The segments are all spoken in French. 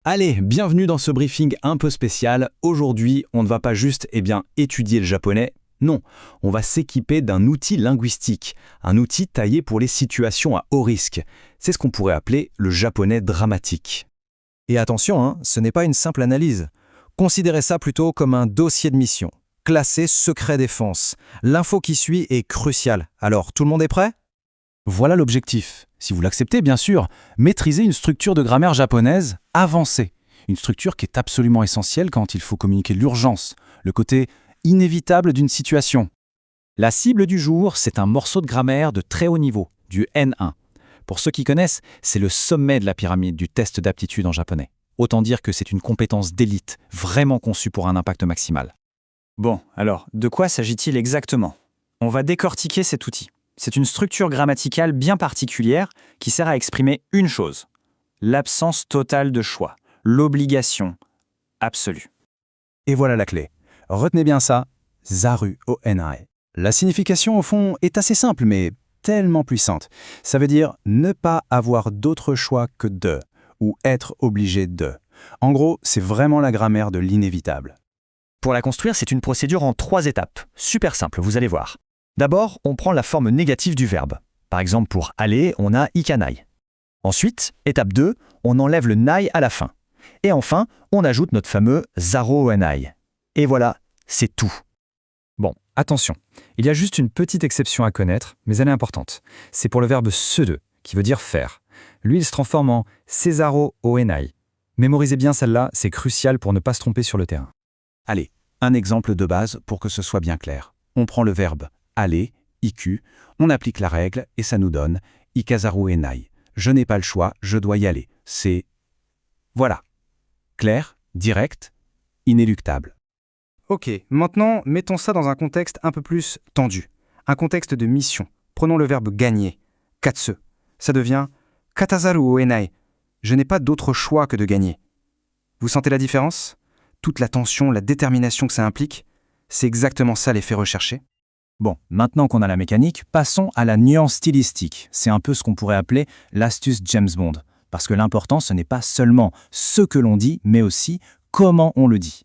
Allez, bienvenue dans ce briefing un peu spécial. Aujourd'hui, on ne va pas juste étudier le japonais. Non, on va s'équiper d'un outil linguistique, un outil taillé pour les situations à haut risque. C'est ce qu'on pourrait appeler le japonais dramatique. Et attention, ce n'est pas une simple analyse. Considérez ça plutôt comme un dossier de mission, classé secret défense. L'info qui suit est cruciale. Alors, tout le monde est prêt ? Voilà l'objectif. Si vous l'acceptez, bien sûr, maîtriser une structure de grammaire japonaise avancée. Une structure qui est absolument essentielle quand il faut communiquer l'urgence, le côté inévitable d'une situation. La cible du jour, c'est un morceau de grammaire de très haut niveau, du N1. Pour ceux qui connaissent, c'est le sommet de la pyramide du test d'aptitude en japonais. Autant dire que c'est une compétence d'élite, vraiment conçue pour un impact maximal. Bon, alors, de quoi s'agit-il exactement ? On va décortiquer cet outil. C'est une structure grammaticale bien particulière qui sert à exprimer une chose, l'absence totale de choix, l'obligation absolue. Et voilà la clé. Retenez bien ça, Zaru Onai. La signification, au fond, est assez simple, mais tellement puissante. Ça veut dire ne pas avoir d'autre choix que de, ou être obligé de. En gros, c'est vraiment la grammaire de l'inévitable. Pour la construire, c'est une procédure en 3 étapes. Super simple, vous allez voir. D'abord, on prend la forme négative du verbe. Par exemple, pour aller, on a ikanai. Ensuite, étape 2, on enlève le nai à la fin. Et enfin, on ajoute notre fameux zaro onai. Et voilà, c'est tout. Bon, attention, il y a juste une petite exception à connaître, mais elle est importante. C'est pour le verbe seudeu, qui veut dire faire. Lui, il se transforme en cesaro onai. Mémorisez bien celle-là, c'est crucial pour ne pas se tromper sur le terrain. Allez, un exemple de base pour que ce soit bien clair. On prend le verbe aller, iku, on applique la règle et ça nous donne ikazaru enai. Je n'ai pas le choix, je dois y aller. C'est... Voilà. Clair, direct, inéluctable. Ok, maintenant, mettons ça dans un contexte un peu plus tendu. Un contexte de mission. Prenons le verbe gagner, katsu. Ça devient katazaru o enai. Je n'ai pas d'autre choix que de gagner. Vous sentez la différence ? Toute la tension, la détermination que ça implique, c'est exactement ça l'effet recherché. Bon, maintenant qu'on a la mécanique, passons à la nuance stylistique. C'est un peu ce qu'on pourrait appeler l'astuce James Bond. Parce que l'important, ce n'est pas seulement ce que l'on dit, mais aussi comment on le dit.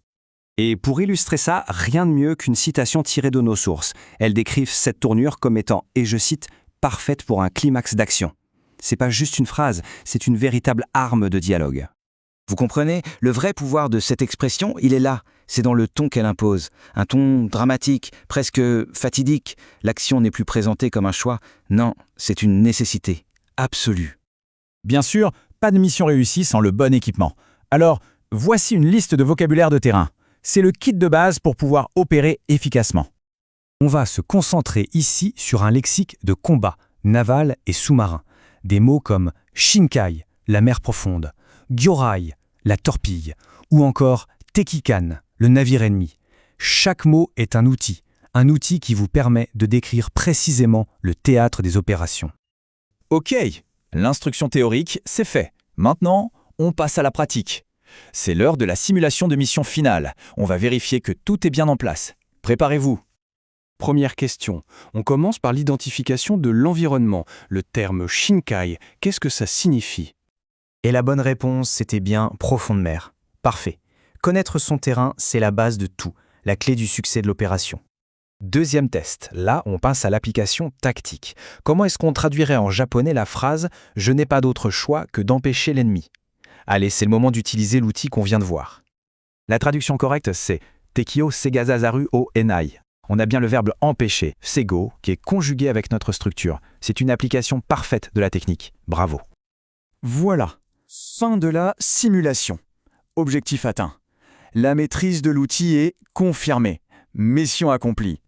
Et pour illustrer ça, rien de mieux qu'une citation tirée de nos sources. Elles décrivent cette tournure comme étant, et je cite, « parfaite pour un climax d'action ». C'est pas juste une phrase, c'est une véritable arme de dialogue. Vous comprenez, le vrai pouvoir de cette expression, il est là. C'est dans le ton qu'elle impose. Un ton dramatique, presque fatidique. L'action n'est plus présentée comme un choix. Non, c'est une nécessité absolue. Bien sûr, pas de mission réussie sans le bon équipement. Alors, voici une liste de vocabulaire de terrain. C'est le kit de base pour pouvoir opérer efficacement. On va se concentrer ici sur un lexique de combat, naval et sous-marin. Des mots comme shinkai, la mer profonde, gyorai, la torpille, ou encore tekikan, le navire ennemi. Chaque mot est un outil qui vous permet de décrire précisément le théâtre des opérations. Ok, l'instruction théorique, c'est fait. Maintenant, on passe à la pratique. C'est l'heure de la simulation de mission finale. On va vérifier que tout est bien en place. Préparez-vous. Première question. On commence par l'identification de l'environnement. Le terme shinkai, qu'est-ce que ça signifie ? Et la bonne réponse, c'était bien profonde mer. Parfait. Connaître son terrain, c'est la base de tout, la clé du succès de l'opération. Deuxième test. Là, on passe à l'application tactique. Comment est-ce qu'on traduirait en japonais la phrase « Je n'ai pas d'autre choix que d'empêcher l'ennemi ». Allez, c'est le moment d'utiliser l'outil qu'on vient de voir. La traduction correcte, c'est « Tekio segazazaru o enai ». On a bien le verbe « empêcher », « sego », qui est conjugué avec notre structure. C'est une application parfaite de la technique. Bravo. Voilà, fin de la simulation. Objectif atteint. La maîtrise de l'outil est confirmée. Mission accomplie.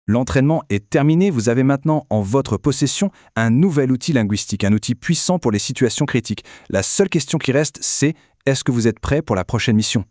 L'entraînement est terminé, vous avez maintenant en votre possession un nouvel outil linguistique, un outil puissant pour les situations critiques. La seule question qui reste, c'est est-ce que vous êtes prêt pour la prochaine mission ?